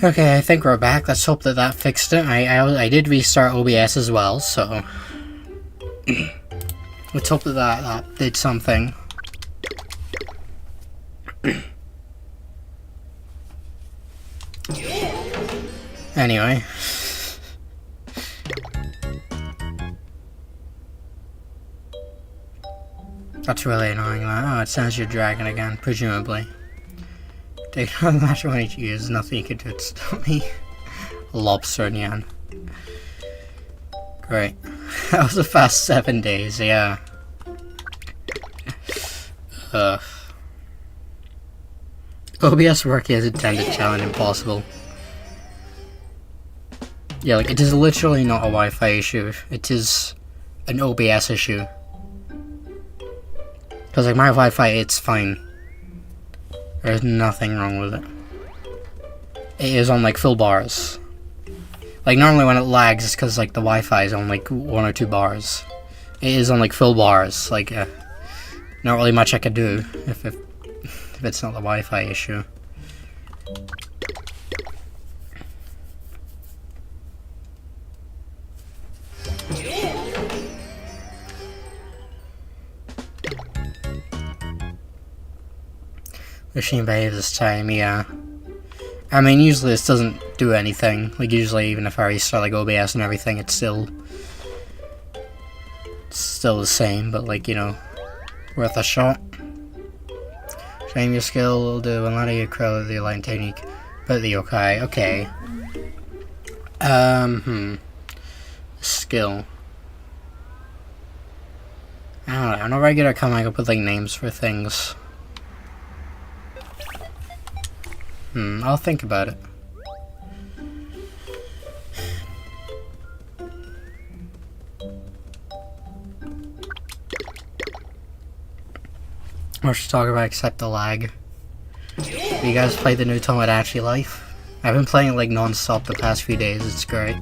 Okay, I think we're back. Let's hope that that fixed it. I did restart OBS as well, so let's hope that that did something. Anyway. That's really annoying. Oh, it says you're dragging again, presumably. Take another match when you use nothing you can do to stop me. Lobster Nyan. Great. That was a fast 7 days, yeah. OBS working as intended, challenge impossible. Yeah, like, it is literally not a Wi-Fi issue. It is an OBS issue. Because, like, my Wi-Fi, it's fine. There's nothing wrong with it. It is on, like, full bars. Like, normally when it lags, it's because, like, the Wi-Fi is on, like, 1 or 2 bars. It is on, like, full bars. Like, not really much I could do if it's not the Wi-Fi issue. Machine behaves this time, yeah. I mean, usually this doesn't do anything. Like, usually even if I restart, like, OBS and everything, it's still the same, but, like, you know, worth a shot. Shame your skill will do, and let you crow the line technique. But the yokai, okay. Skill. I don't know, I'm not very good at coming up with, like, names for things. I'll think about it. Much to talk about except the lag. Have you guys played the new Tomodachi Life? I've been playing it like non-stop the past few days, it's great.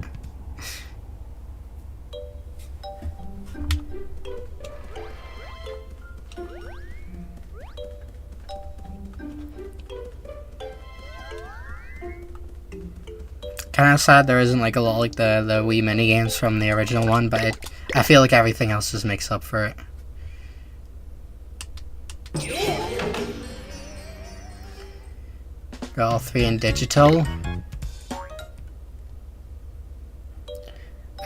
Kinda sad there isn't like a lot like the Wii minigames from the original one, but I feel like everything else just makes up for it. Got all 3 in digital.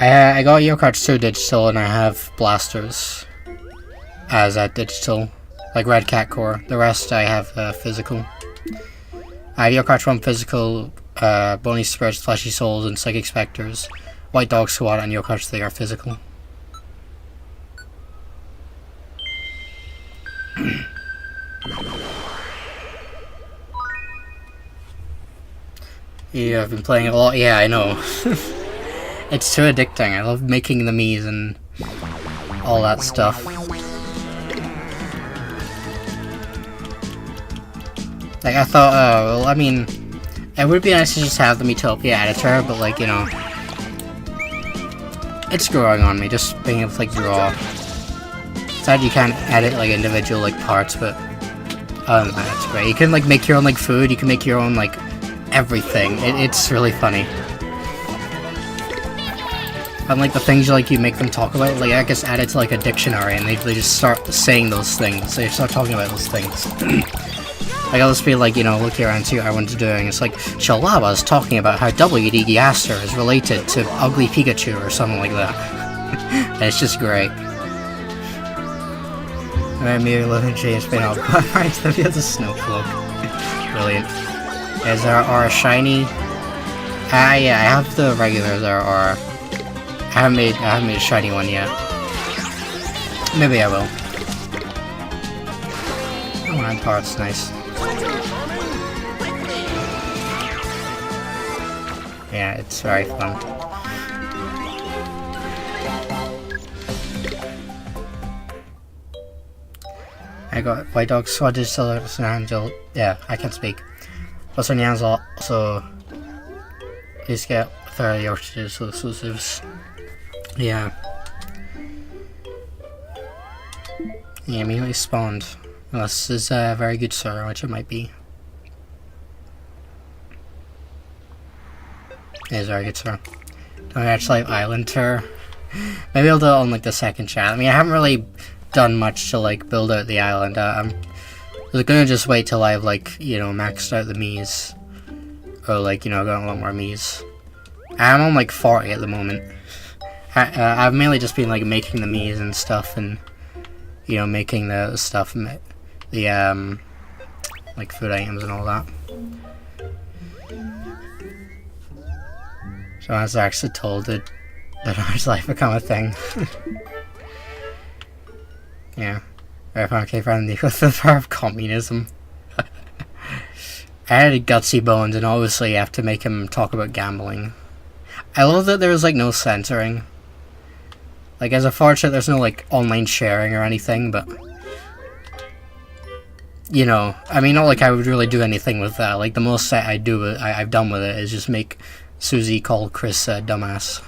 I got Yo Cards 2 digital and I have blasters as a digital, like Red Cat Core. The rest I have physical. I have Yo Cards 1 physical, Bony Spirits, Fleshy Souls, and Psychic Spectres. White Dog Squad and Yo Cards 3 are physical. Yeah, I've been playing a lot. Yeah, I know. It's too addicting. I love making the Miis and all that stuff. Like, I thought, well, I mean, it would be nice to just have the Miitopia editor, but, like, you know, it's growing on me, just being able to, like, draw. Sad you can't edit, like, individual, like, parts, but other than that, it's great. You can, like, make your own, like, food, you can make your own, like, everything. It's really funny. And, like, the things, like, you make them talk about, like, I guess add it to, like, a dictionary, and they just start saying those things. They start talking about those things. Like, I'll just be like, you know, looking around to see what everyone's doing. It's like, Shalaba's talking about how WD Gaster is related to Ugly Pikachu or something like that. And it's just great. And me living James been out right to the other snow cloak. Brilliant. Is there a shiny? Yeah, I have the regular there are. I haven't made a shiny one yet. Maybe I will. Oh, that part's nice. Yeah, it's very fun. I got White Dog Squad Digital Angel. Yeah, I can't speak. Plus, Nyan's also. Please get 30 digital exclusives. Yeah. He immediately spawned. Unless this is a very good server, which it might be. It is very good tour. Tomodachi Island tour. Maybe I'll do it on like the second chat. I mean, I haven't really done much to like build out the island. I'm gonna just wait till I've like, you know, maxed out the Miis. Or like, you know, got a lot more Miis. I'm on like 40 at the moment. I've mainly just been like making the Miis and stuff, and you know, making the stuff, the like food items and all that. So I was actually told that ours life become a thing. Yeah, very okay friendly with the power of communism. I had a gutsy bones, and obviously you have to make him talk about gambling. I love that there's like no censoring. Like, as a fortune, there's no like online sharing or anything, but you know, I mean, not like I would really do anything with that. Like, the most I've done with it is just make Susie call Chris a dumbass.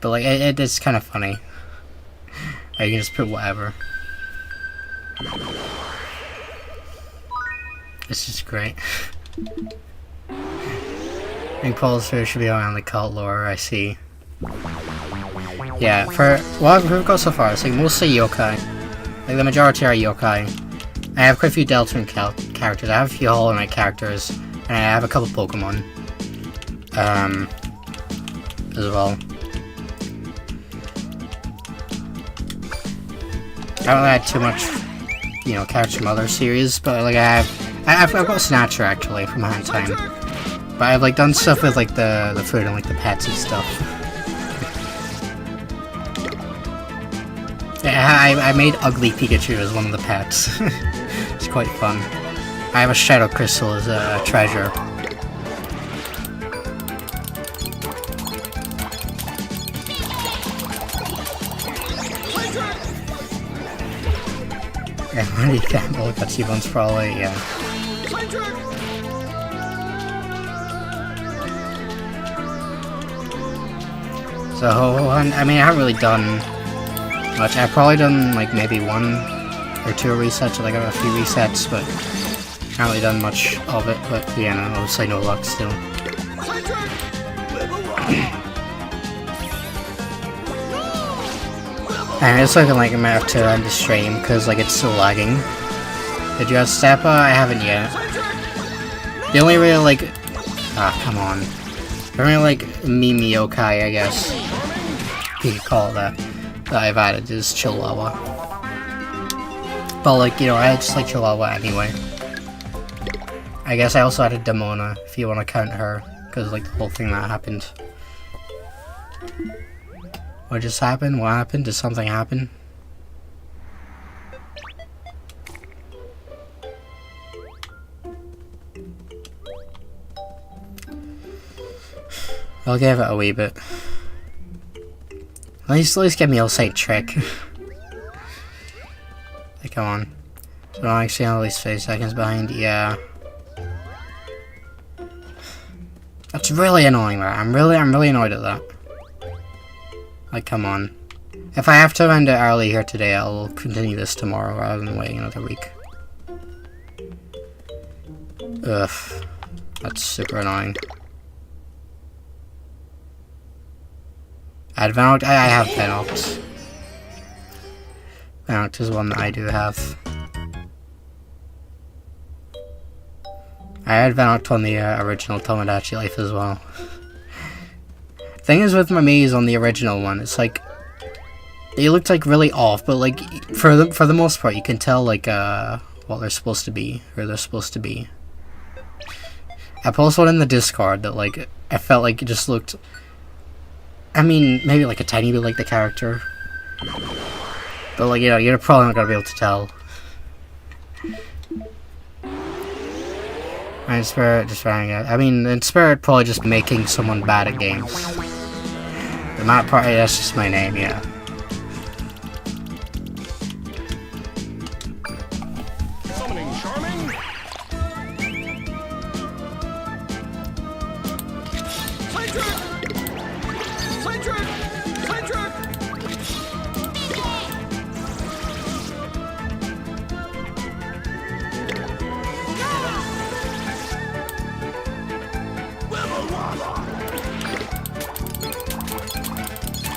But like, it's kind of funny. Or you can just put whatever. It's just great. I think Paul's should be around the cult lore, I see. Yeah, for what we've got so far, it's like mostly yokai. Like, the majority are yokai. I have quite a few Deltarune characters. I have a few Hollow Knight characters, and I have a couple Pokemon. As well. I don't have too much, you know, characters from other series, but like I've got Snatcher actually from Hand Time. But I've like done stuff with like the food and like the pets and stuff. Yeah, I made Ugly Pikachu as one of the pets. It's quite fun. I have a Shadow Crystal as a treasure. Yeah, money gamble, gutsy bones probably, yeah. So, I mean, I haven't really done much. I've probably done like maybe 1 or 2 resets, or like a few resets, but I haven't really done much of it. But yeah, no, obviously no luck still. And it's looking like I'm about to end the stream because like it's still lagging. Did you have Steppa? I haven't yet. The only real like, come on. The only like meme yokai, I guess you could call it that I've added is Chihuahua. But like, you know, I just like Chihuahua anyway. I guess I also added Demona, if you want to count her, because like the whole thing that happened. What just happened? What happened? Did something happen? I'll give it a wee bit. At least give me a sight trick. Like, come on. So I'm actually at least 5 seconds behind. Yeah. That's really annoying, that. I'm really annoyed at that. Like, come on. If I have to end it early here today, I'll continue this tomorrow rather than waiting another week. Ugh. That's super annoying. Venoct? I have Venoct. Venoct is one that I do have. I had Venoct on the original Tomodachi Life as well. Thing is with my Miis on the original one, it's like they looked like really off, but like for the most part you can tell like what they're supposed to be, or they're supposed to be. I posted one in the Discord that like I felt like it just looked, I mean, maybe like a tiny bit like the character, but like, you know, you're probably not gonna be able to tell. And Spirit just trying it. I mean, in Spirit probably just making someone bad at games. The map party, that's just my name, yeah. Summoning Charming. Side track! Side track! Side track!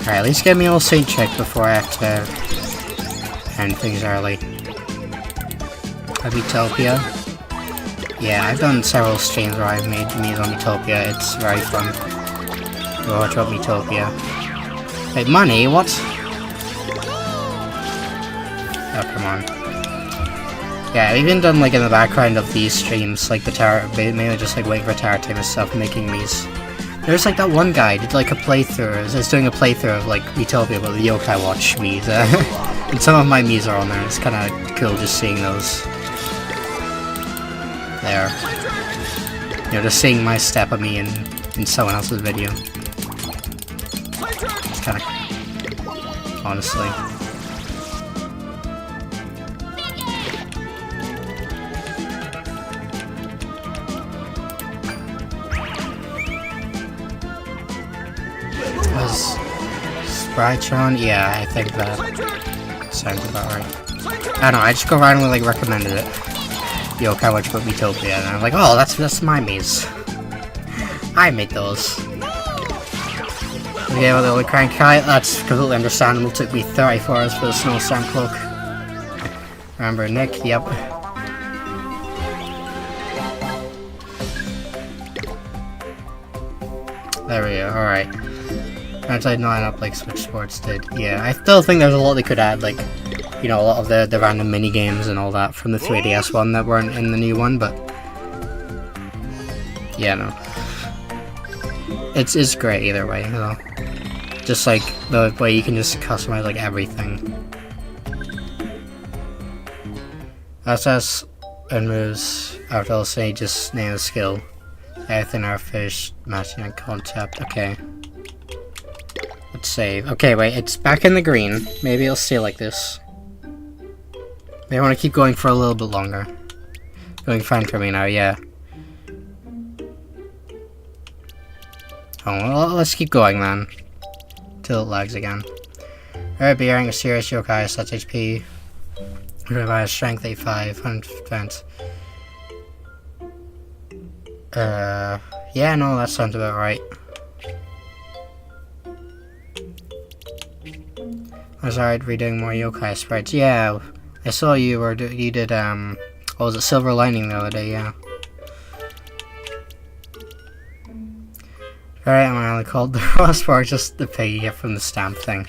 Alright, at least get me all sync check before I have to end things early. Zombitopia. Yeah, I've done several streams where I've made me Zombitopia. It's very fun. Go watch Zombitopia. Wait, money? What? Oh, come on. Yeah, I've even done like in the background of these streams, like the tower, mainly just like waiting for tower time and stuff, making these. There's like that one guy did like a playthrough. Is doing a playthrough of like Utopia, but the Yokai Watch Miis. And some of my Miis are on there. It's kind of cool just seeing those. There. You know, just seeing my step of me in someone else's video. It's kind of, honestly. Was Sprytron? Yeah, I think that sounds about right. I don't know, I just go randomly like recommended it. Yokai Watch put Utopia, and I'm like, oh, that's my Miis. I made those. Okay, well, the only crank kite, that's completely understandable. Took me 34 hours for the snowstorm cloak. Remember Nick? Yep. There we go, alright. Actually, not up like Switch Sports did. Yeah, I still think there's a lot they could add, like, you know, a lot of the random mini games and all that from the 3DS one that weren't in the new one, but yeah, no, it's great either way, though. Just like the way you can just customize like everything. SS and moves after I'll say just name the skill. Everything are fish matching a concept. Okay. Let's save. Okay, wait, it's back in the green. Maybe it'll stay like this. Maybe I want to keep going for a little bit longer. Going fine for me now, yeah. Oh, well, let's keep going then. Till it lags again. Alright, bearing a serious yokai, such HP. Revive strength 85, 100%. Yeah, no, that sounds about right. I was alright redoing more yokai sprites. Yeah, I saw you did, what was it, Silver Lining the other day, yeah. Alright, I'm only called the last word just the pig you get from the stamp thing.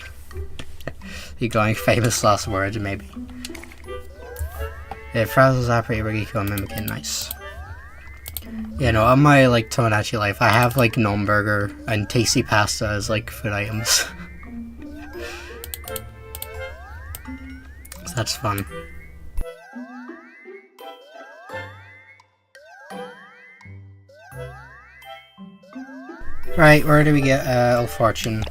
You're going famous last words, maybe. Yeah, Frazzles are pretty really cool, mimicking, nice. Yeah, no, on my, like, Tomodachi life, I have, like, Gnome Burger and Tasty Pasta as, like, food items. So that's fun. Right, where do we get, Ill Fortune?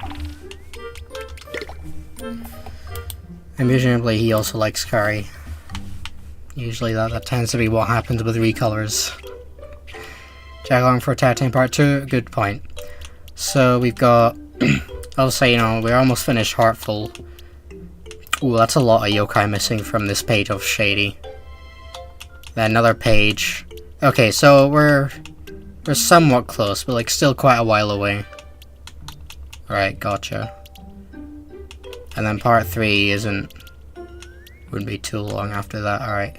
And presumably he also likes curry. Usually that tends to be what happens with recolors. Jack along for Tatane Part 2, good point. So we've got, I'll say, you know, we're almost finished Heartful. Ooh, that's a lot of yokai missing from this page of Shady. Then another page. Okay, so we're somewhat close, but like still quite a while away. Alright, gotcha. And then Part 3 wouldn't be too long after that, alright.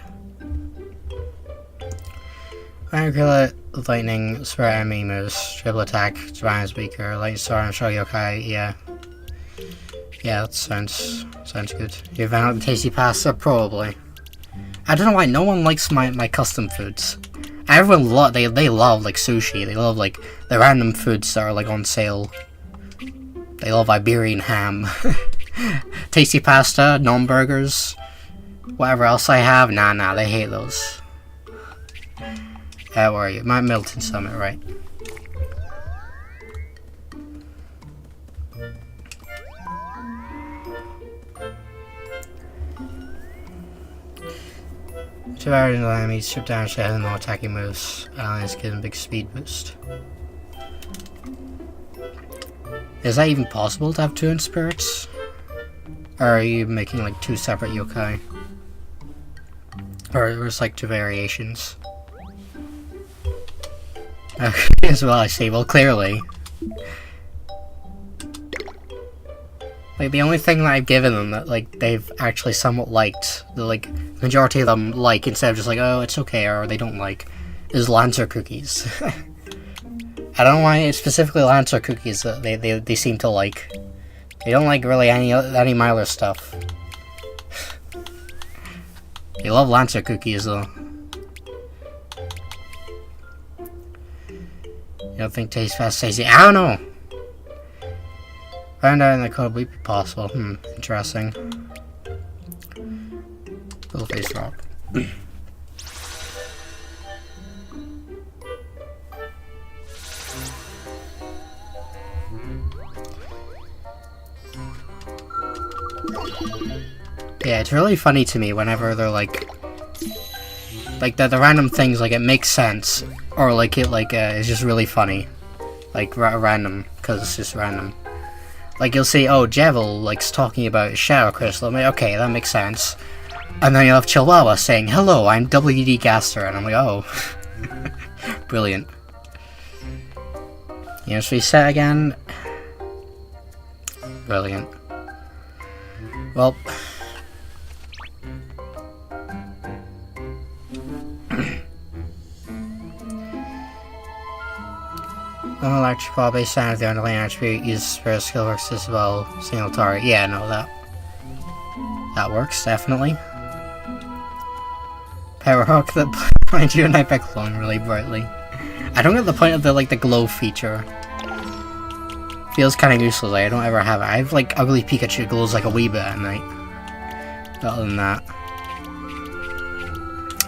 Angular, Lightning, Spirit enemy moves, Triple Attack, Divine is weaker, Lightning Storm, Show Yokai, yeah. Yeah, that sounds good. You've been out the Tasty Pasta? Probably. I don't know why no one likes my custom foods. Everyone they love like sushi, they love like the random foods that are like on sale. They love Iberian ham. Tasty Pasta, Gnome Burgers, whatever else I have, nah, they hate those. Where are you? My Milton Summit, right. Two hours into enemies, strip down, share and no attacking moves. Allies give them a big speed boost. Is that even possible to have two in spirits? Or are you making like two separate yokai? Or there's like two variations? Okay, as well I see. Well, clearly. Like, the only thing that I've given them that, like, they've actually somewhat liked, the, like, majority of them like, instead of just like, oh, it's okay, or they don't like, is Lancer cookies. I don't know why it's specifically Lancer cookies that they seem to like. They don't like really any Miler stuff. They love Lancer cookies, though. You don't think Taste Fast tasty? I don't know! Find out in the code would be possible. Interesting. Little face rock. Yeah, it's really funny to me whenever they're like the random things, like, it makes sense, or like it it's just really funny, like random, because it's just random. Like, you'll see, oh, Jevil likes talking about Shadow Crystal. I'm like, okay, that makes sense. And then you'll have Chihuahua saying, hello, I'm WD Gaster, and I'm like, oh. Brilliant. You know, reset again. Brilliant. Well. An electric ball based on the underlying attribute uses spare skill works as well. Single target. Yeah, no, that works, definitely. Power hook that finds you and I back glowing really brightly. I don't get the point of the glow feature. Feels kind of useless. I don't ever have it. I have like ugly Pikachu that glows like a wee bit at night. Other than that.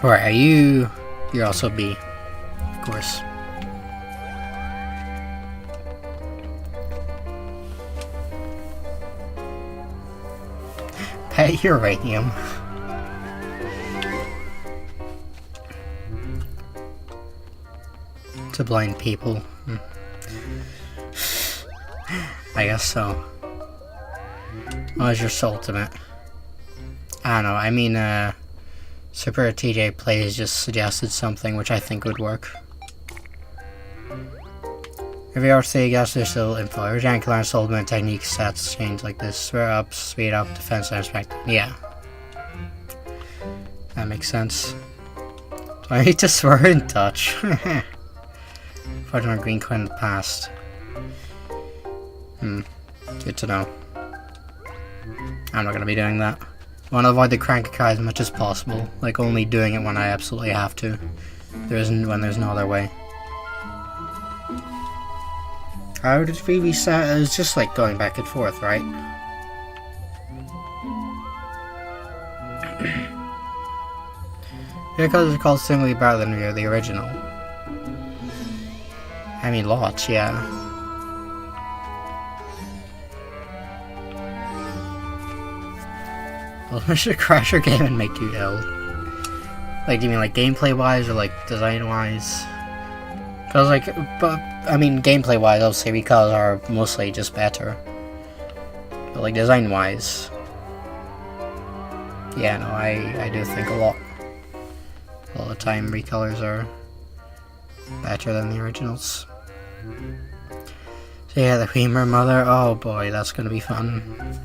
Alright, are you... You're also B. Of course. Pet uranium. To blind people. I guess so. What is your ultimate? I don't know, I mean, Super TJ Plays just suggested something which I think would work. Every RC guess there's still info. Every giant can learn ultimate technique stats change like this. Swear up, speed up, defense, and respect. Yeah. That makes sense. Do I need to swear in touch? Fight on a green coin in the past. Good to know. I'm not gonna be doing that. I want to avoid the cranky cry as much as possible. Like, only doing it when I absolutely have to. When there's no other way. How did we reset? It was just like going back and forth, right? Because it's called similarly better than the original. I mean, lots, yeah. Well, should crash your game and make you ill? Like, do you mean like gameplay-wise or like design-wise? Because like, but I mean, gameplay-wise, obviously, because are mostly just better. But like design-wise, yeah, no, I do think a lot of the time recolors are better than the originals. So yeah, the Femur Mother. Oh boy, that's gonna be fun.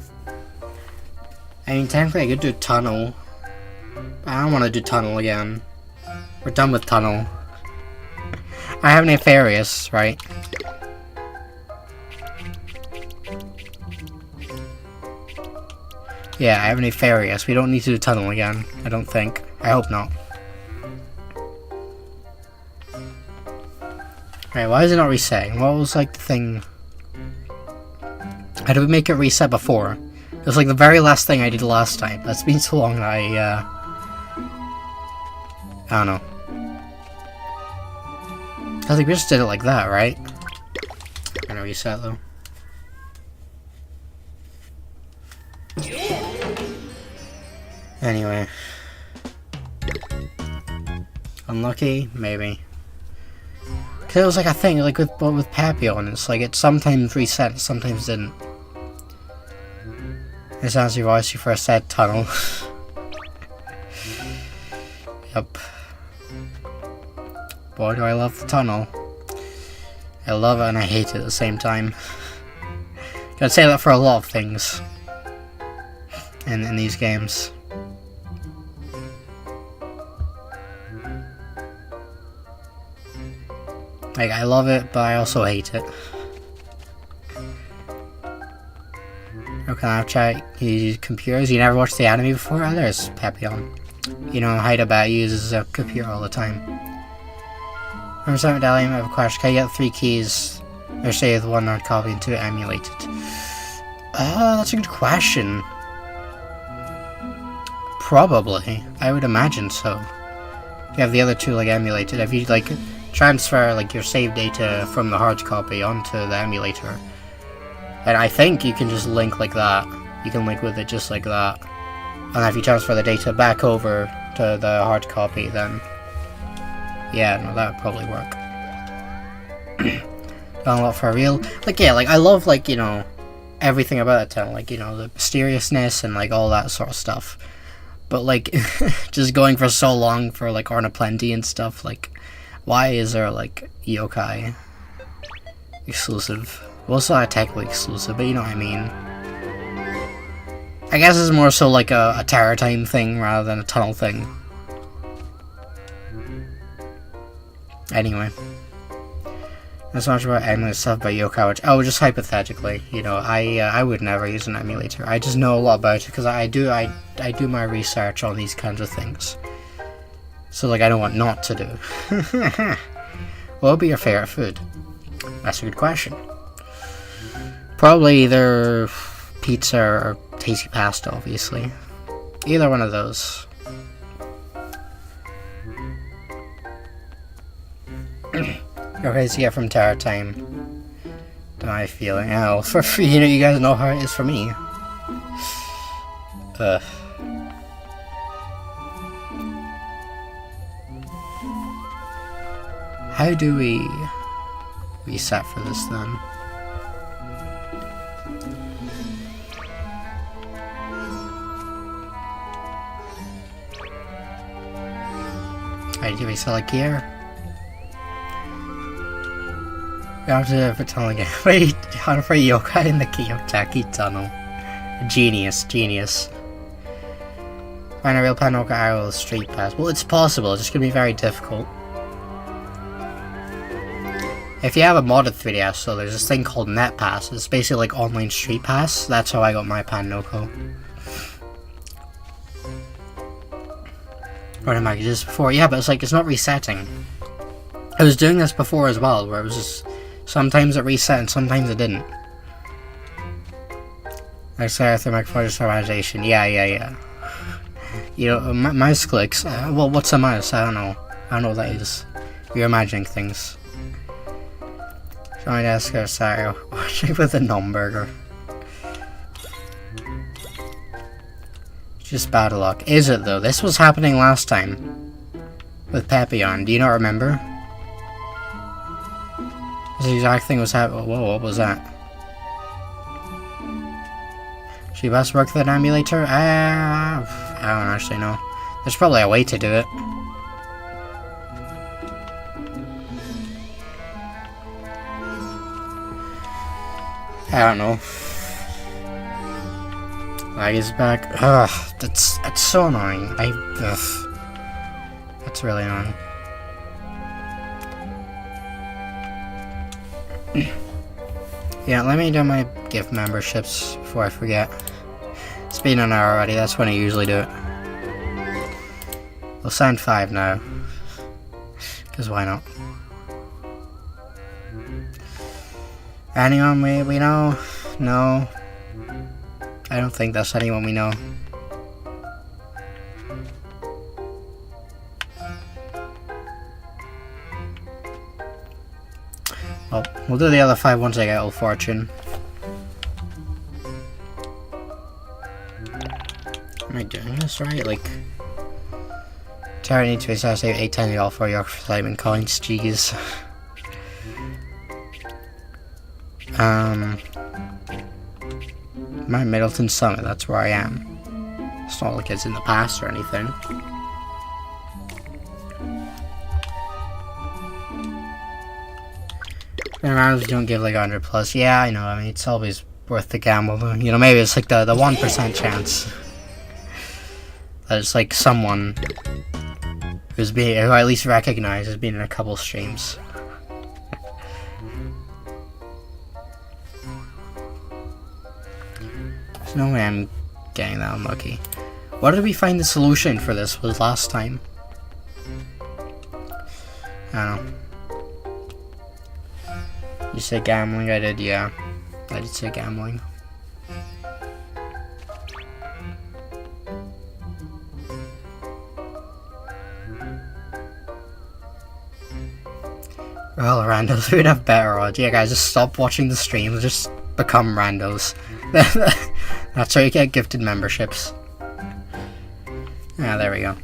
I mean, technically, I could do Tunnel. But I don't want to do Tunnel again. We're done with Tunnel. I have Nefarious, right? Yeah, I have Nefarious. We don't need to do Tunnel again. I don't think. I hope not. Right, why is it not resetting? What was like the thing? How did we make it reset before? It was like the very last thing I did last time. That's been so long that I don't know. I think we just did it like that, right? I'm gonna reset though. Anyway. Unlucky? Maybe. Cause it was like a thing, like with Papillon, it's like it sometimes reset, sometimes didn't. It sounds your voice, you first said Tunnel. Yep. Boy, do I love the Tunnel. I love it and I hate it at the same time. I'd say that for a lot of things. in these games. Like, I love it, but I also hate it. Okay, I'll try use computers. You never watched the anime before? Oh, there's Papillon. You know, Hydabat uses a computer all the time. From some medallium, I have a question. Can you get 3 keys? Or say with 1 hard copy and 2 emulated? Oh, that's a good question. Probably. I would imagine so. If you have the other 2 like emulated, if you like transfer like your save data from the hard copy onto the emulator, and I think you can just link like that. You can link with it just like that. And if you transfer the data back over to the hard copy, then yeah, no, that would probably work. Done a lot for real. Like, yeah, like I love, like, you know, everything about that town, like, you know, the mysteriousness and like all that sort of stuff. But like, just going for so long for like Ornaplenty and stuff, like, why is there like yokai exclusive? Well, it's not technically exclusive, but you know what I mean. I guess it's more so like a Terror Time thing rather than a tunnel thing. Anyway. Not so much about emulator stuff about yokai, which, oh, just hypothetically, you know, I would never use an emulator. I just know a lot about it because I do my research on these kinds of things. So, like, I know what not to do. What would be your favorite food? That's a good question. Probably either pizza or tasty pasta, obviously. Either one of those. Okay, so yeah, from Terror Time. To my feeling. Oh, for you know, you guys know how it is for me. Ugh. How do we reset for this then? Alright, do we select gear? We have to for tunnel again. Wait, hunt for yokai in the Kiyotaki tunnel. Genius, genius. Find a real Panoka arrow street pass. Well, it's possible, it's just gonna be very difficult. If you have a modded 3DS, so there's this thing called Net Pass. It's basically like online street pass. That's how I got my Panoko. What am I just before? Yeah, but it's like, it's not resetting. I was doing this before as well, where it was just, sometimes it reset and sometimes it didn't. Like, sorry, through microphone stabilization. Yeah. You know, mouse clicks. Well, what's a mouse? I don't know. I don't know what that is. You're imagining things. Trying to ask her, sorry, watching with a non-burger. Just bad luck. Is it though? This was happening last time. With Papillon. Do you not remember? This exact thing was happening. Whoa, what was that? She best work with an emulator? I don't actually know. There's probably a way to do it. I don't know. Lag is back. Ugh, that's so annoying. Ugh. That's really annoying. Yeah, let me do my gift memberships before I forget. It's been an hour already, that's when I usually do it. We'll sign 5 now. Because why not? Anyone we know? No. I don't think that's anyone we know. Well, we'll do the other 5 once I get Old Fortune. Am I doing this right? Like, Terra needs to be save 8 times all for your diamond coins, jeez. My Middleton Summit, that's where I am. It's not like it's in the past or anything. And rounds you don't give like 100 plus. Yeah, I know, I mean, it's always worth the gamble. You know, maybe it's like the 1% chance. that it's like someone who I at least recognize as being in a couple streams. There's no way I'm getting that unlucky. What did we find the solution for this was last time? I don't know. You said gambling? I did, yeah. I did say gambling. Well, randos would have better odds. Yeah, guys, just stop watching the streams. Just become randos. That's how you get gifted memberships. Ah, there we go.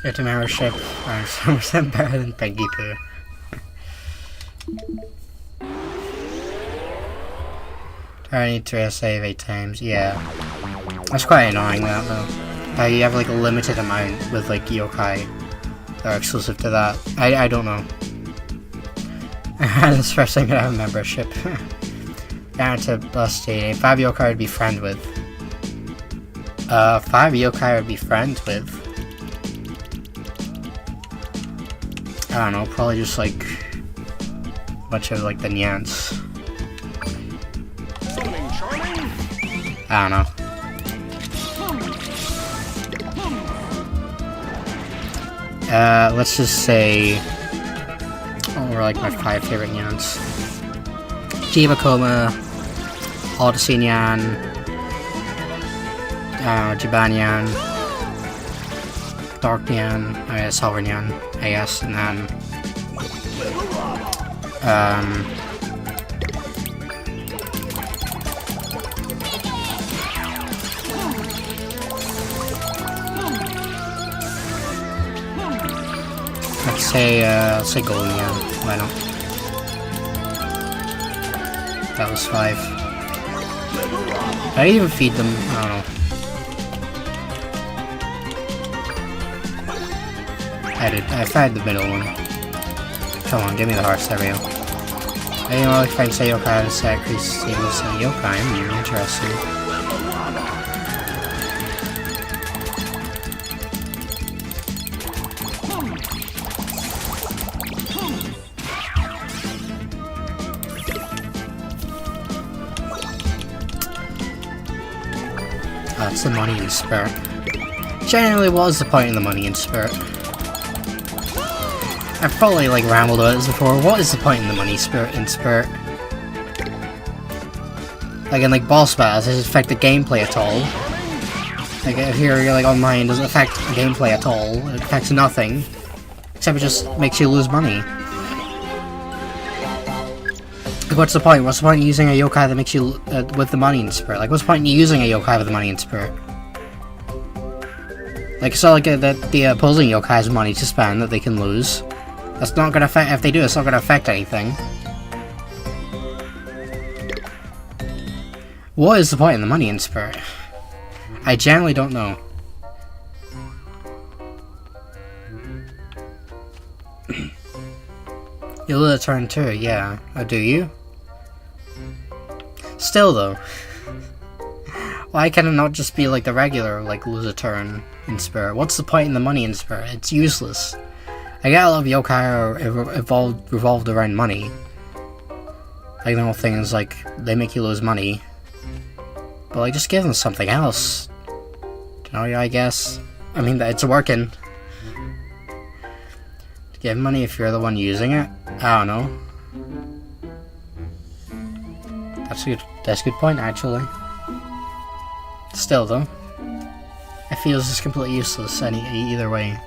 Get a membership. I'm 100% better than Peggy Poo. I need to save 8 times. Yeah. That's quite annoying, that though. You have like a limited amount with like yokai that are exclusive to that. I don't know. That's the first thing I have a membership. Down to +8. 5 yokai I would be friend with. 5 yokai I would be friends with. I don't know, probably just like a bunch of like the Nyans. I don't know. Let's just say, what were like my 5 favorite Nyans? Jibakoma, Odyssey Nyan, Jibanyan, Dark Nyan, Silver Nyan, I guess, and then let's say Golden Nyan. Why not? That was 5. Did I even feed them? I don't know. I did. I fed the middle one. Come on, give me the hearts. There we go. I didn't know if I can say yokai and set increase stables and yokai. Interesting. That's the money in spirit. Generally, what is the point in the money in spirit? I've probably like rambled about this before. What is the point in the money in spirit? Like in like boss battles, does it affect the gameplay at all? Like if you're like online, doesn't affect the gameplay at all. It affects nothing, except it just makes you lose money. Like, what's the point? What's the point in using a yokai that makes you with the money in spirit? Like, what's the point in using a yokai with the money in spirit? Like, it's not like that the opposing yokai has money to spend that they can lose. That's not gonna affect. If they do, it's not gonna affect anything. What is the point in the money in spirit? I generally don't know. You lose a turn too, yeah. Oh, do you? Still though. Why can it not just be like the regular, like lose a turn in spirit? What's the point in the money in spirit? It's useless. I get a lot of yokai are revolved around money. Like the whole thing is like, they make you lose money. But like, just give them something else. You know, I guess. I mean, it's working. Give money if you're the one using it? I don't know. That's a good point, actually. Still, though. It feels just completely useless either way.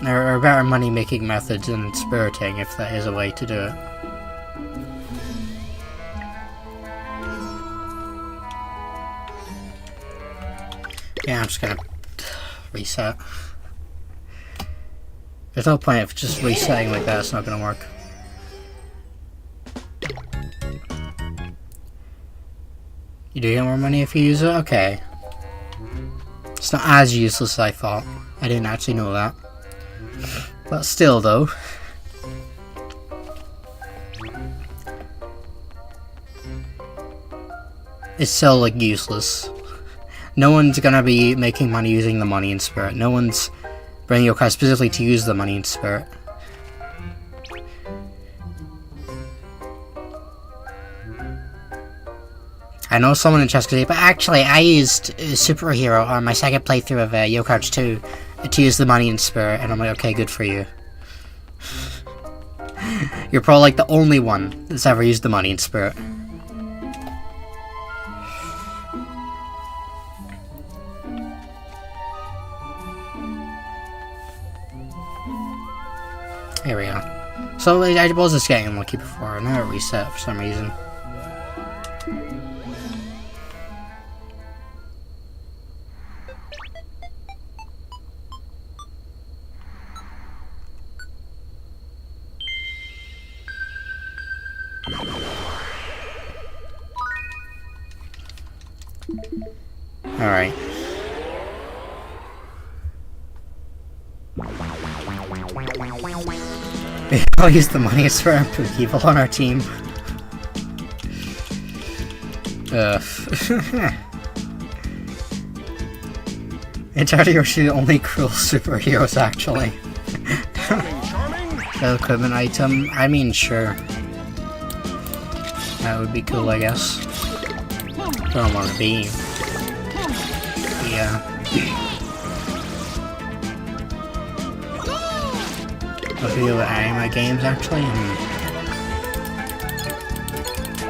There are better money-making methods than spiriting, if that is a way to do it. Yeah, I'm just gonna reset. There's no point of just resetting like that, it's not gonna work. You do get more money if you use it? Okay. It's not as useless as I thought. I didn't actually know that. But still, though. It's still, like, useless. No one's gonna be making money using the money in spirit. No one's bringing your card specifically to use the money in spirit. I know someone in chat could say, but actually I used Superhero on my second playthrough of Yokarts 2 to use the money in spirit, and I'm like, okay, good for you. You're probably like the only one that's ever used the money in spirit. Here we go. So I was just getting unlucky before, and now it reset for some reason. Alright. I'll use the money for and put evil on our team. It's actually the only cruel superheroes, actually. The equipment item? I mean, sure. That would be cool, I guess. Don't want to be. Yeah. A few of the anime games, actually.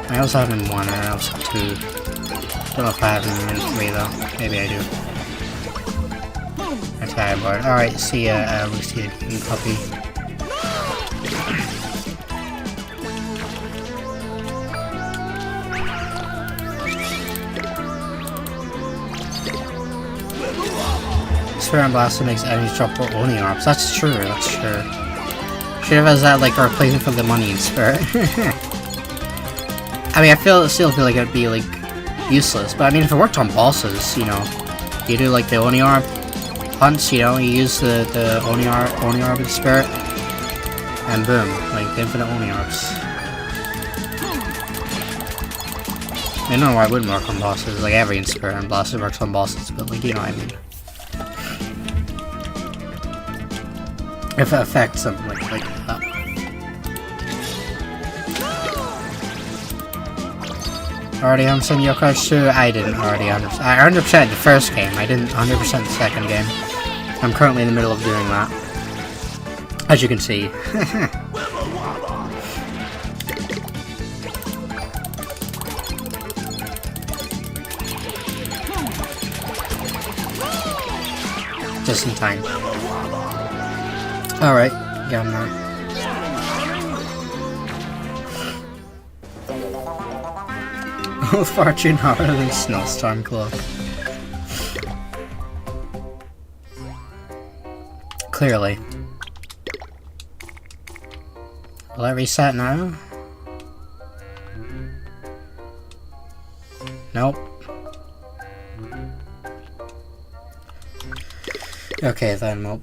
I also have in 1 and I also have 2. Don't know if I have them in 3 though. Maybe I do. That's how I bought it. Alright, see ya, Lucy, the puppy. Sphere and Blaster makes enemies drop their only orbs. That's true, that's true. Should have as that like a replacement for the money in spirit. I mean, still feel like it'd be like useless, but I mean, if it worked on bosses, you know, you do like the Oni Orb hunts, you know, you use the Oni Orb in spirit, and boom, like the infinite Oni Orbs. I don't know why it wouldn't work on bosses. Like every in spirit and Blaster works on bosses, but like you know what I mean. If it affects something like that. Already 100% Yokarts 2? I didn't already 100%. I 100% the first game, I didn't 100% the second game. I'm currently in the middle of doing that. As you can see. Just in time. Alright, got him now. Old Fortune harder than Snowstorm Cloak. Clearly. Will I reset now? Nope. Okay then, nope.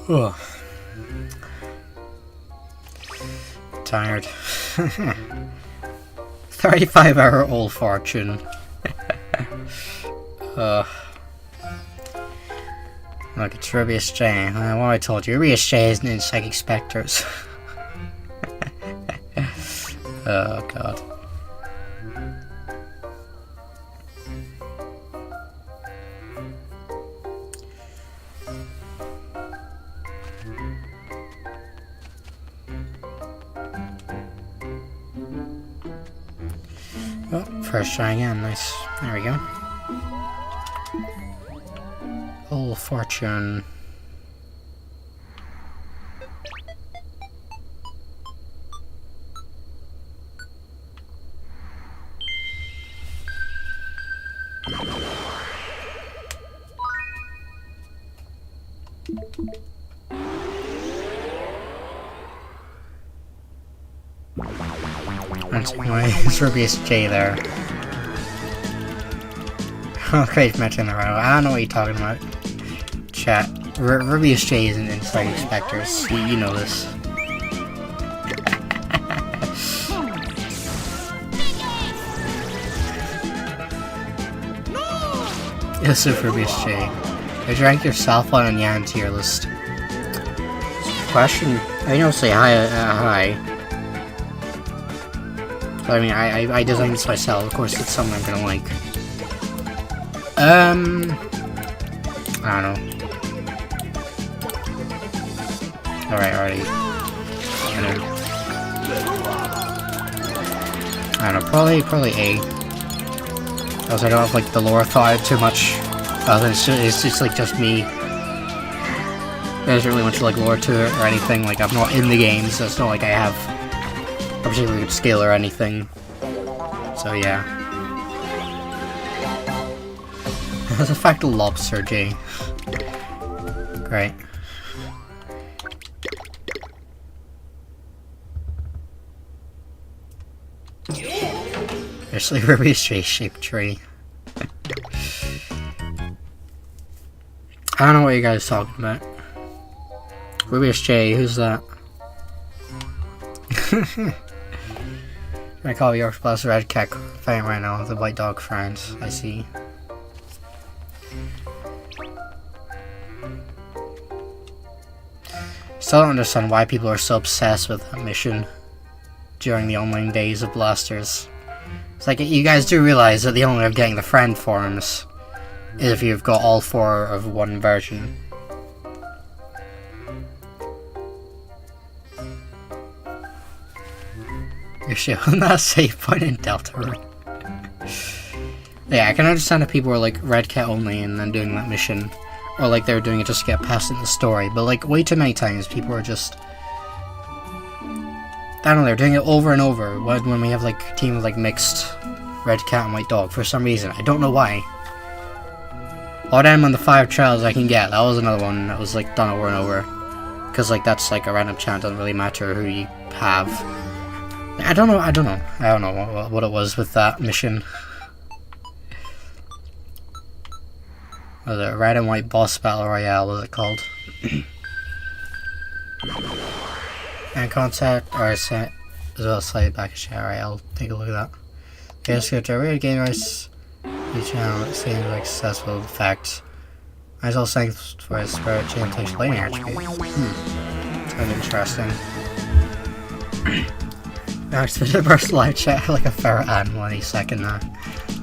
Ugh. Tired. 35-hour Old Fortune. Look, it's Rubius J. What I told you, Rubius J isn't in Psychic Spectres. Oh god. Oh, first try again, nice. There we go. Old Fortune. That's my Rubius J there. Oh, great mention the right. I don't know what you're talking about. Chat. Rubius J isn't inside Inspectors. You know this. Yes, Rubius J. Would you rank yourself on a Yan tier list? Question. I know say hi, hi. But I mean, I designed this myself. Of course, it's something I'm gonna like. I don't know. Alrighty. I don't know. Probably A. Because I don't have like the lore thought too much. It's just like just me. There's really much like lore to it or anything. Like I'm not in the game, so it's not like I have a particularly good skill or anything. So yeah. There's a fact of lobster, J. Great. There's like a Rubius J-shaped tree. I don't know what you guys are talking about. Rubius J, who's that? I call York's plus red cat fighting right now with the white dog friends. I see. Still don't understand why people are so obsessed with that mission during the online days of Blasters. It's like, you guys do realize that the only way of getting the friend forms is if you've got all 4 of one version. You're showing that save point in Delta. Yeah, I can understand if people were like Red Cat only and then doing that mission. Or like they were doing it just to get past in the story. But like way too many times people are just... I don't know, they're doing it over and over. When we have like a team of like mixed Red Cat and White Dog for some reason. I don't know why. All them on the 5 trials I can get. That was another one that was like done over and over. Because like that's like a random chance, doesn't really matter who you have. I don't know what it was with that mission. Was it Red and White Boss Battle Royale, was it called? And concept, or set, as well as slide back a share. Alright, I'll take a look at that. Okay, let's go to a weird game race. Each channel, it seems like successful. In fact, I was all saying for his spirit chain takes lightning attribute. Sounds interesting. Next to the first live chat like a ferret animal any second now.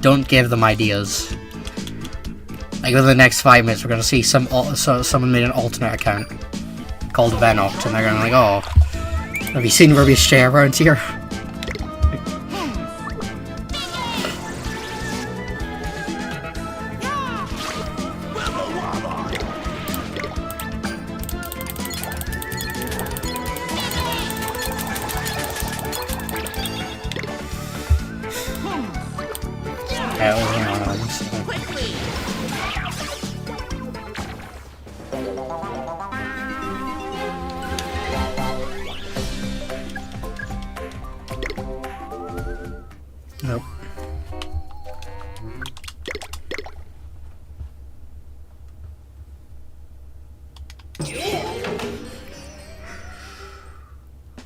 Don't give them ideas. Like within the next 5 minutes, we're gonna see someone made an alternate account called Venoct, and they're gonna be like, oh, have you seen Ruby's share around here? Nope.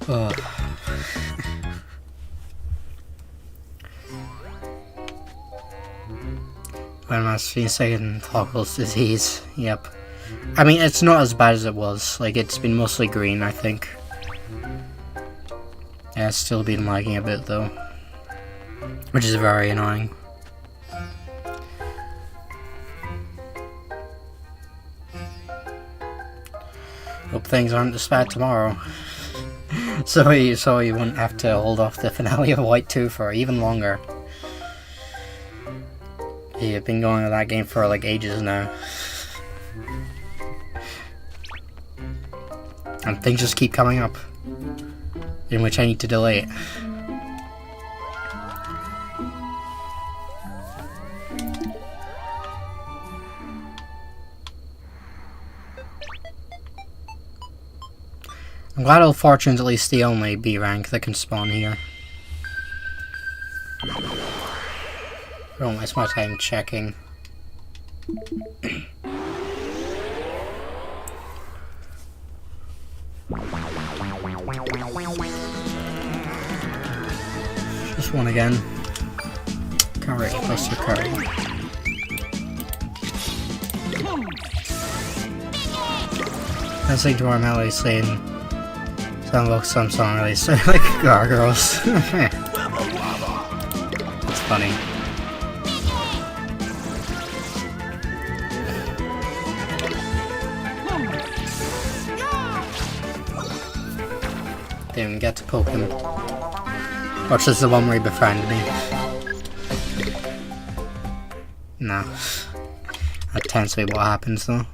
Ugh. When am I seeing second Hogwarts disease? Yep. I mean, it's not as bad as it was. Like, it's been mostly green, I think. Yeah, it's still been lagging a bit, though. Which is very annoying. Hope things aren't this bad tomorrow. so you wouldn't have to hold off the finale of White 2 for even longer. You've been going to that game for like ages now. And things just keep coming up. In which I need to delay it. I'm glad Old Fortune's at least the only B rank that can spawn here. Don't waste my time checking. Just one again. Can't really plus your curry. I think Dwarf Melody saying some of some song really sound like gargoyles. It's funny. Didn't even get to poke him. Watch, this is the one where he befriended me. Nah. That tends to be what happens though.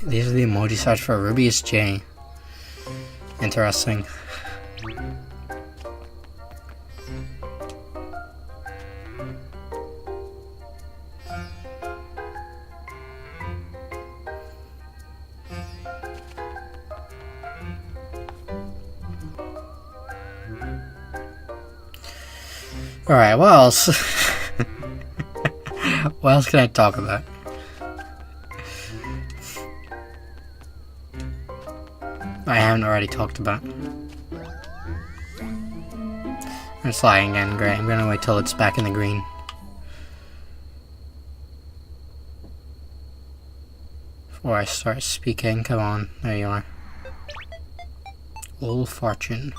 These are the emoji search for Rubius J. Interesting. Alright, what else? What else can I talk about? I haven't already talked about. It's lying again, great. I'm gonna wait till it's back in the green. Before I start speaking, come on, there you are. Old Fortune.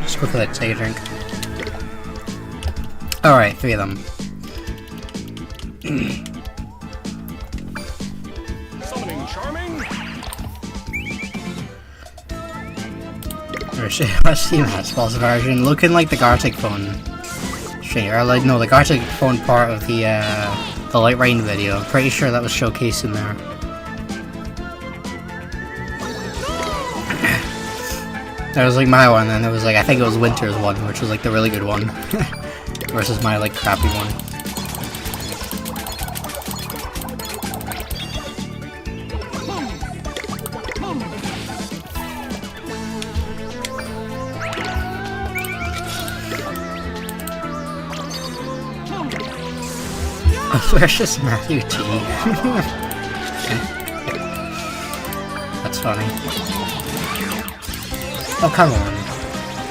Just go for that, take a drink. Alright, 3 of them. Summoning charming. Or shit, I see that false version looking like the Gartic phone. Shit, or like, no, the Gartic phone part of the Light Rain video. I'm pretty sure that was showcased in there. There was like my one, and there was like, I think it was Winter's one, which was like the really good one. Versus my like crappy one. Precious Matthew T. That's funny. Oh, come on.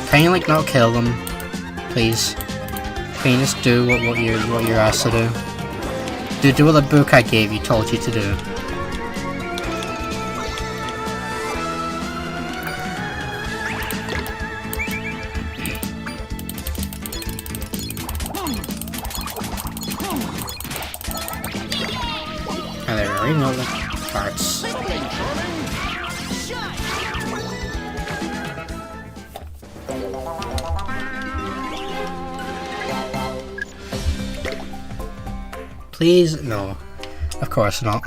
Can you like not kill them? Please. Can you just do what you're asked to do? Do what the book I gave you told you to do. Oh, there we go. All the parts. Please? No. Of course not.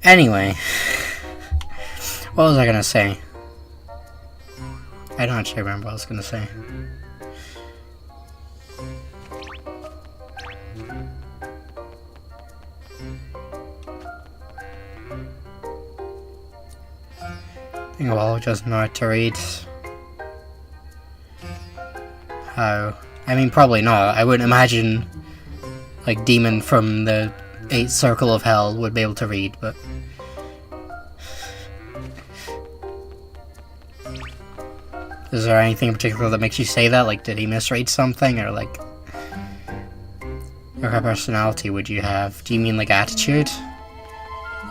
Anyway. What was I gonna say? I don't actually remember what I was gonna say. I think I'll just know how to read. How? I mean, probably not. I wouldn't imagine, like, Demon from the 8th Circle of Hell would be able to read, but... Is there anything in particular that makes you say that? Like, did he misread something? Or, like... What kind of personality would you have? Do you mean, like, attitude?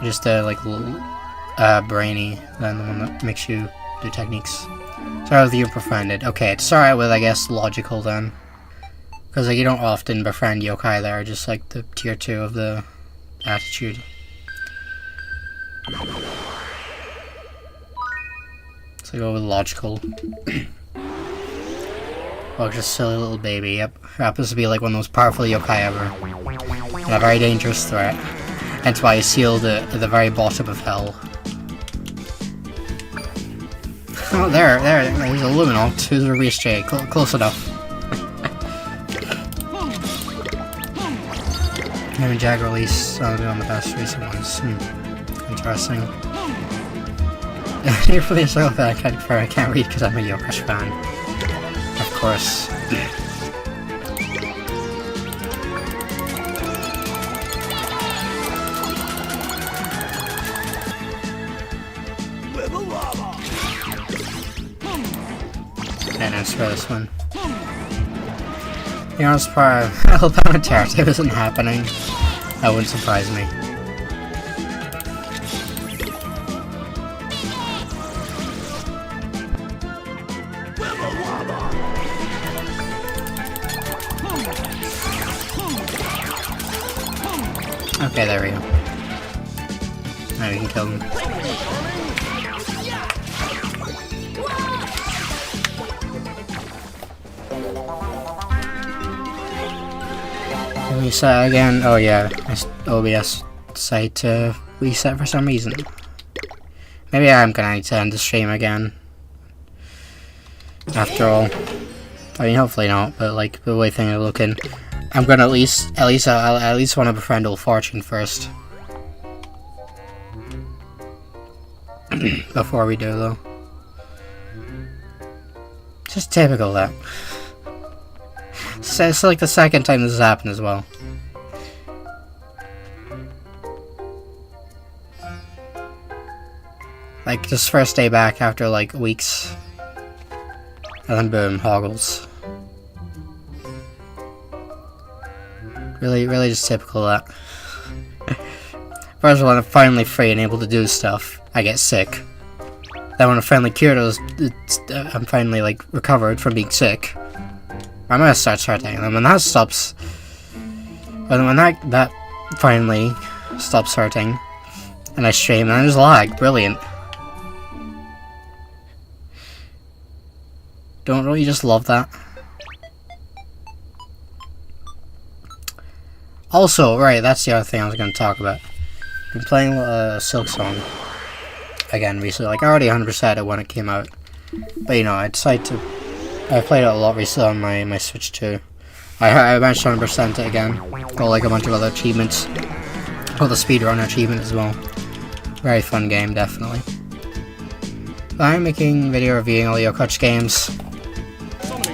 Just a, like, brainy than the one that makes you do techniques. Start with you befriended. Okay, to start out with, I guess, logical then. Because like, you don't often befriend yokai that are just like the tier 2 of the attitude. So go with logical. Oh, just silly little baby, yep. Happens to be like one of the most powerful yokai ever. And a very dangerous threat. Hence why he's sealed at the very bottom of hell. Oh, there's a Luminant. Who's a Reese J. Close enough. Him and Jag release on the best recent ones. Interesting. You're really so that I can't read because I'm a yokai fan. Of course. And as for this one. The honest part of Alabama Territory isn't happening. That wouldn't surprise me. Okay, there we go. Now we can kill them. Reset again. Oh yeah, OBS decided to reset for some reason. Maybe I'm gonna need to end the stream again. After all, I mean, hopefully not. But like the way things are looking, I'm gonna at least want to befriend Old Fortune first. Before we do though. Just typical that. So it's like the second time this has happened as well. Like just first day back after like weeks. And then boom, hoggles. Really just typical of that. First of all, when I'm finally free and able to do stuff, I get sick. Then when I'm finally cured, I'm finally like recovered from being sick. I'm gonna start starting, and when that stops, when that finally stops hurting, and I stream, and I just lag. Brilliant. Don't you just love that? Also, right, that's the other thing I was gonna talk about. I've been playing Silk Song again recently. Like I already 100%ed it when it came out, but you know, I decided to. I played it a lot recently on my Switch too. I managed to 100% it again. Got like a bunch of other achievements. Got the speedrun achievement as well. Very fun game, definitely. But I'm making video reviewing all your Yokoch games.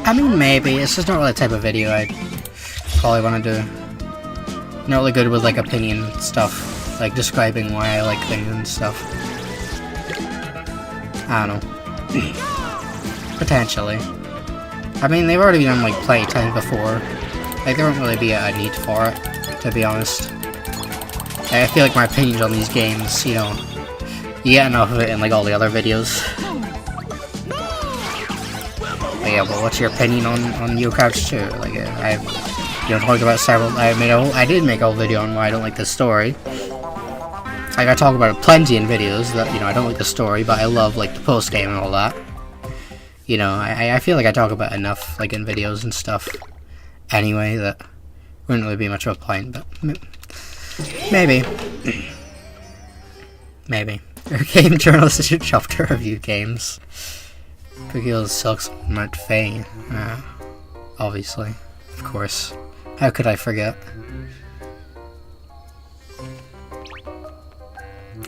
I mean, maybe. It's just not really the type of video I'd probably want to do. Not really good with like opinion stuff. Like describing why I like things and stuff. I don't know. Potentially. I mean, they've already done like playtime before. Like, there won't really be a need for it, to be honest. I feel like my opinions on these games, you know, you get enough of it in like all the other videos. But yeah, but what's your opinion on Yokoch 2? Like, I've talked about several. I did make a whole video on why I don't like the story. Like, I talk about it plenty in videos that, you know, I don't like the story, but I love like the post game and all that. You know, I feel like I talk about enough, like, in videos and stuff, anyway, that wouldn't really be much of a point, but maybe. Maybe. Your game journalist should shop to review games. Cookie Silks Mount Faye. Obviously. Of course. How could I forget?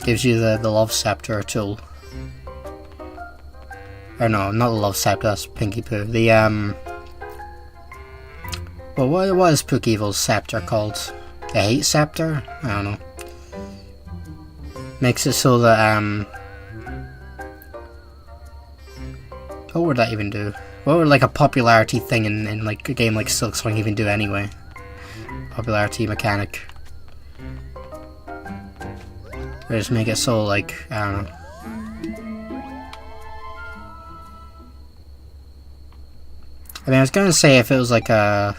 Gives you the Love Scepter tool. Or no, not the Love Scepter, that's Pinky Poo. The, well, what is Pookevil's scepter called? The Hate Scepter? I don't know. Makes it so that, what would that even do? What would, like, a popularity thing in like, a game like Silksong even do anyway? Popularity mechanic. Or just make it so, like, I don't know. I mean, I was gonna say if it was like a,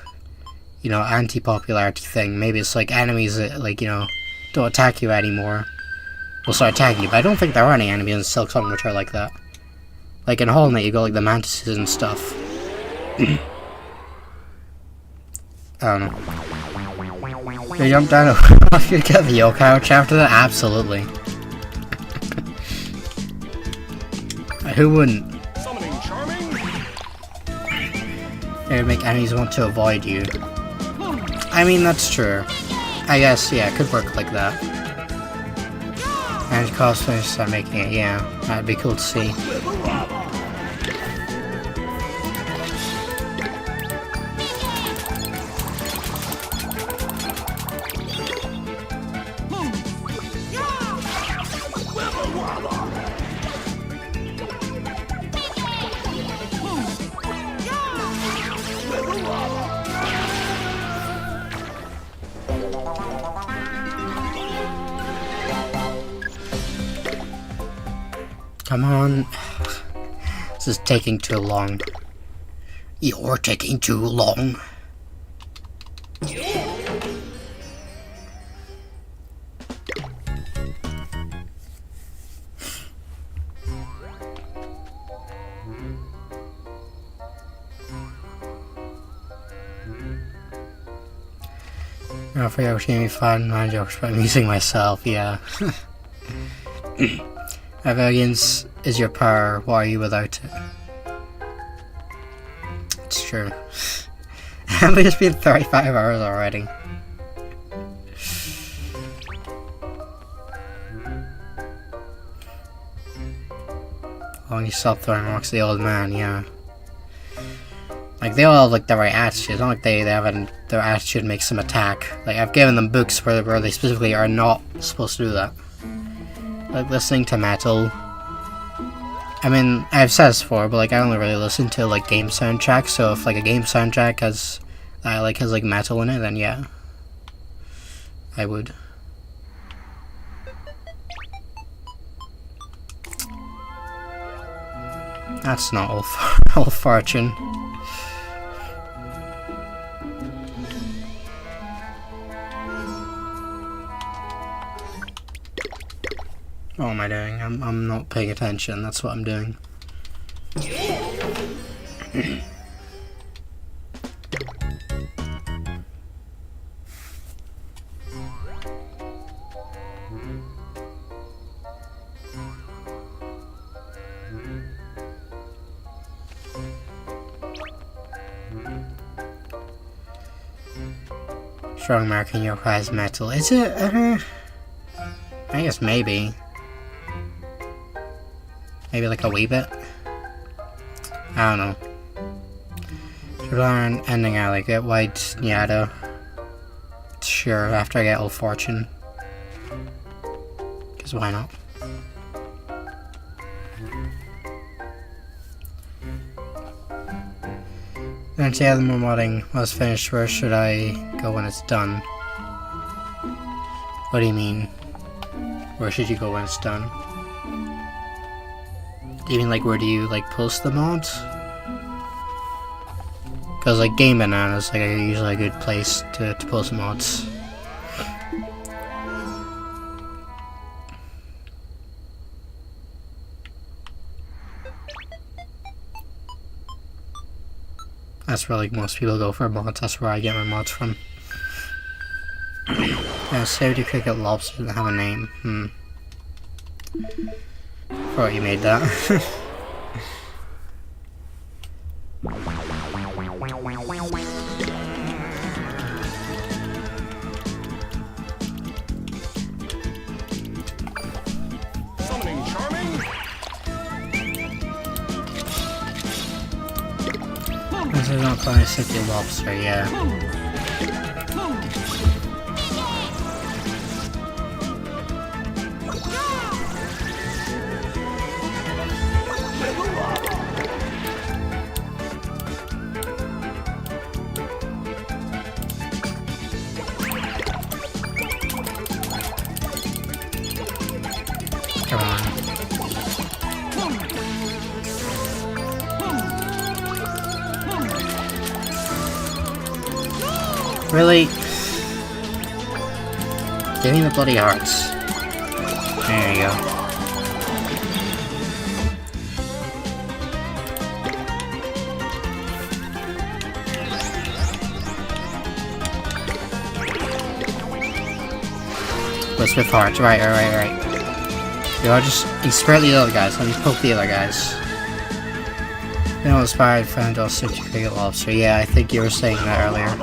you know, anti-popularity thing, maybe it's like enemies that, like, you know, don't attack you anymore will start attacking you, but I don't think there are any enemies in Silk Song which are like that. Like in Hollow Knight, you got like the mantises and stuff. I don't know. You jump down off you get the Yo couch after that? Absolutely. Who wouldn't? Summoning charming. It would make enemies want to avoid you. I mean, that's true. I guess, yeah, it could work like that. And cosplayers start making it, yeah. That'd be cool to see. Come on. This is taking too long. You're taking too long. I forgot which game you fun. My jokes, but I'm using myself, yeah. Arrogance is your power, why are you without it? It's true. I've just been 35 hours already. Oh, you stop throwing rocks, the old man, yeah. Like, they all have, like, the right attitude. It's not like they haven't, their attitude makes them attack. Like, I've given them books where they specifically are not supposed to do that. Like, listening to metal. I mean, I've said this before, but, like, I only really listen to, like, game soundtracks, so if, like, a game soundtrack has, has, like, metal in it, then yeah. I would. That's not all fortune. What am I doing? I'm not paying attention, that's what I'm doing. Strong mark in your eyes metal. Is it? I guess maybe. Maybe like a wee bit? I don't know. Should learn ending alley, get white Nyado. Sure, after I get old fortune. Because why not? Then the other modding was finished, where should I go when it's done? What do you mean? Where should you go when it's done? Do you mean like where do you like post the mods? Because like Game Banana is like usually a good place to post mods. That's where like most people go for mods. That's where I get my mods from. Yeah, Saudi Cricket Lobster doesn't have a name. Thought you made that. Summoning charming. This is not quite a city lobster, yeah. Really? Give me the bloody hearts. There you go. What's with hearts? Right. You know, just spare the other guys. Let me poke the other guys. You know, inspired friend, I'll stick to cricket lobster. Yeah, I think you were saying that earlier.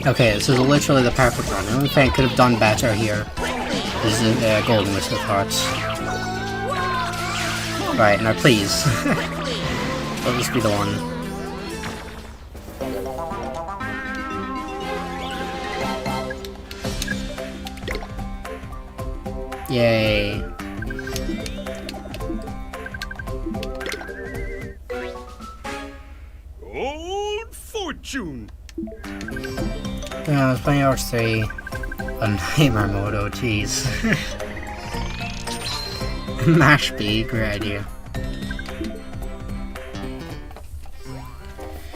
Okay, this is literally the perfect one. The only thing I could have done better here is the golden list of hearts. Right, now please. Let this be the one. Yay. Old fortune. Yeah, I was playing Arch 3 on Nightmare mode, oh jeez. Mash B, great idea.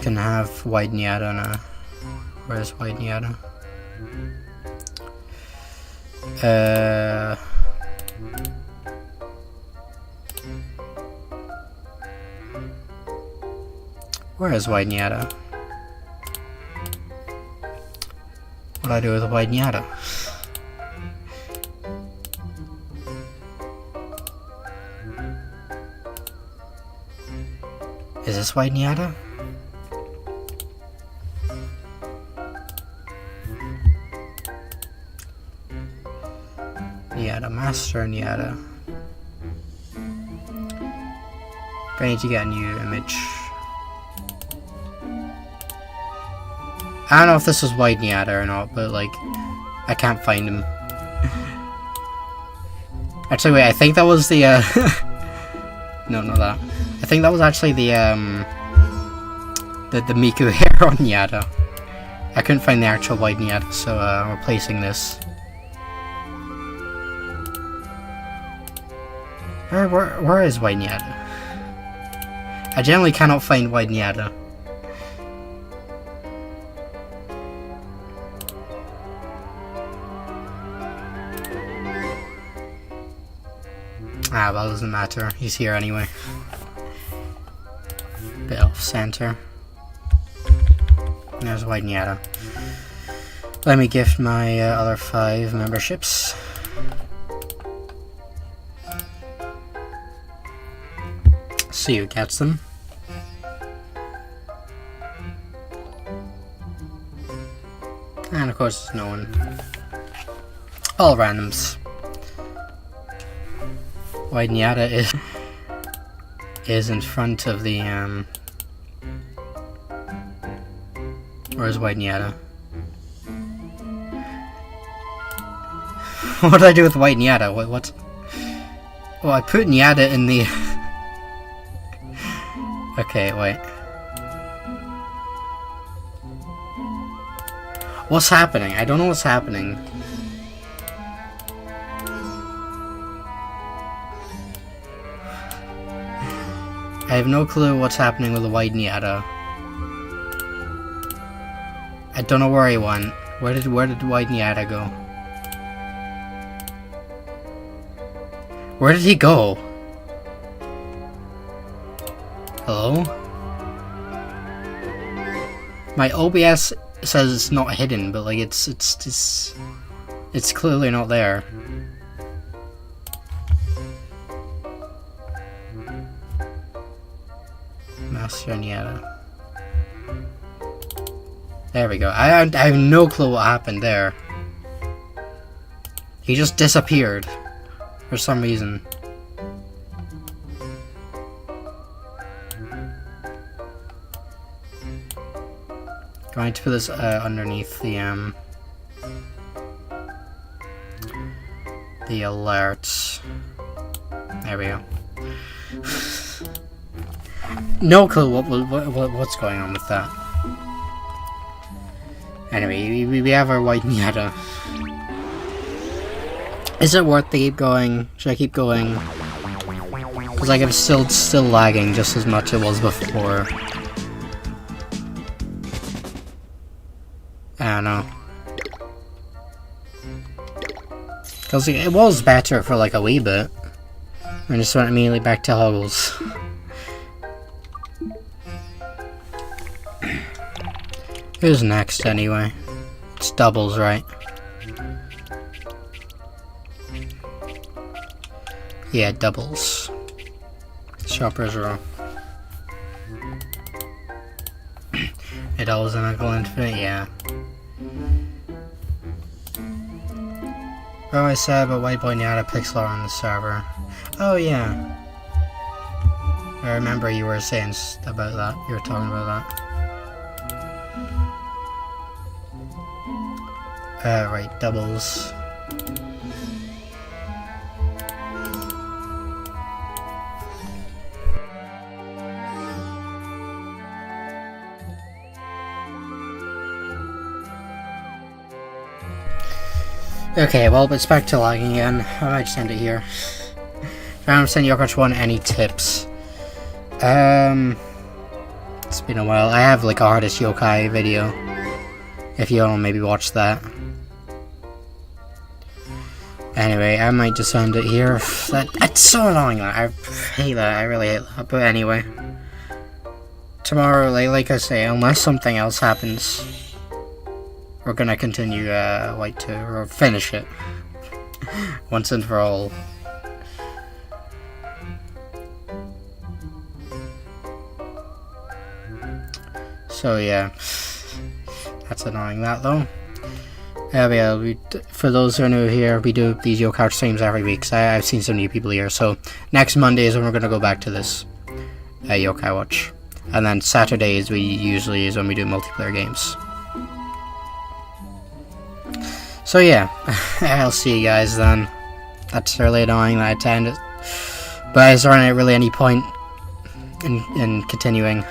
Can have White Nyata now. Where's White Nyata? Where is White Nyata? What do I do with a White Nyata? Is this White Nyata? Nyata, Master Nyata. I need to get a new image. I don't know if this was White Nyata or not, but like, I can't find him. Actually, wait, I think that was the, no, not that. I think that was actually the Miku hair on Nyata. I couldn't find the actual White Nyata, so, I'm replacing this. Where is White Nyata? I generally cannot find White Nyata. Ah, well, it doesn't matter. He's here anyway. Bit off center. There's White Nyata. Let me gift my other 5 memberships. See who gets them. And of course, there's no one. All randoms. White Nyata is in front of the Where's White Nyata? What did I do with White Nyata? What? Oh, I put Nyata in the. Okay, wait. What's happening? I don't know what's happening. I have no clue what's happening with the White Nyata. I don't know where he went. Where did White Nyata go? Where did he go? Hello? My OBS says it's not hidden, but like it's clearly not there. Master Nyata. There we go. I have no clue what happened there. He just disappeared for some reason. Going to put this underneath the the alerts. There we go. No clue what's going on with that. Anyway, we have our white Miata. Is it worth to keep going? Should I keep going? Because like I'm still lagging just as much as it was before. I don't know. Because it was better for like a wee bit. I just went immediately back to Hoggles. Who's next anyway? It's doubles, right? Yeah, doubles. Shopper's row. It always an Uncle Infinite, yeah. What I said about White Boy Nyata Pixel on the server. Oh yeah. I remember you were saying about that. You were talking about that. Right, doubles. Okay, well, it's back to lagging again. I might just end it here. Round 10 Yokoch 1, any tips? It's been a while. I have like a hardest yokai video. If you don't, maybe watch that. Anyway, I might just end it here. That's so annoying. I hate that. I really hate that. But anyway, tomorrow, like I say, unless something else happens, we're gonna continue White 2, or finish it once and for all. So yeah, that's annoying that though. For those who are new here, we do these yokai streams every week, so I've seen some new people here. So next Monday is when we're gonna go back to this yokai watch, and then Saturdays we usually is when we do multiplayer games. So yeah, I'll see you guys then. That's really annoying that I had to end it. But is there really any point in continuing?